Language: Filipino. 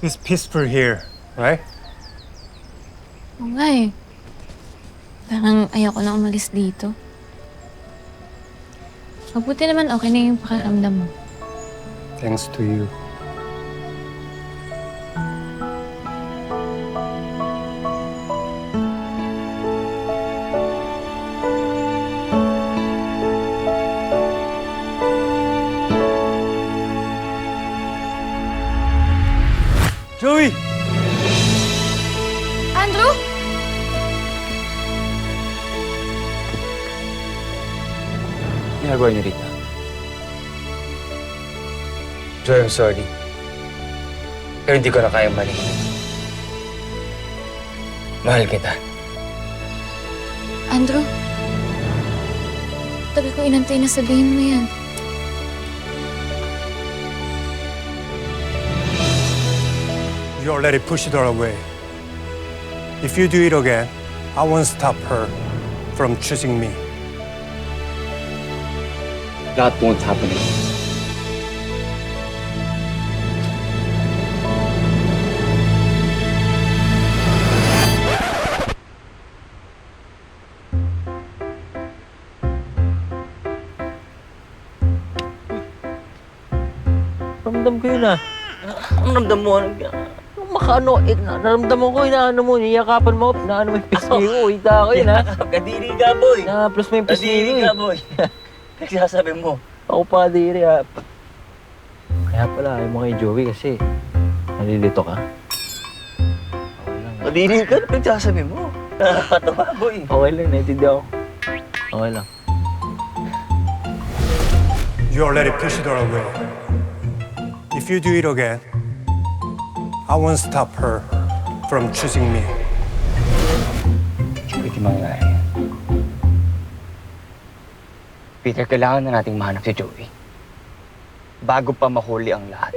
It's peaceful here, right? Oo nga eh. Parang ayoko na umalis dito. Mabuti naman okay na yung pakiramdam mo. Thanks to you. Joey! Andrew? Ginagawa niyo rito? Joy, I'm sorry. Pero hindi ko na kayang balikin. Mahal kita. Andrew? Tagal ko inantay na sabihin mo yan. You already pushed her away. If you do it again, I won't stop her from choosing me. That won't happen again. Ramdam ko yun ah. Ang ramdam mo, yung makaano, naramdaman ko, inaano mo, niyakapan mo, inaano mo yung pisngi ko, hita ko yun ha. Kadiri ka, boy! Na-plus mo yung pisngi ko Kadiri eh. ka, boy! Nagsasabi mo. Ako pa, diri ha. Kaya pala, ayaw mo kay Joey kasi nalilito ka. Okay lang. Kadiri ka, nagsasabi mo. Nakakatawa, boy. Okay lang, naintindihan ko. Okay lang. You already pushed her away. If you do it again, I won't stop her from choosing me. Pwede mangyari yan. Peter, kailangan na nating mahanap si Joey. Bago pa mahuli ang lahat.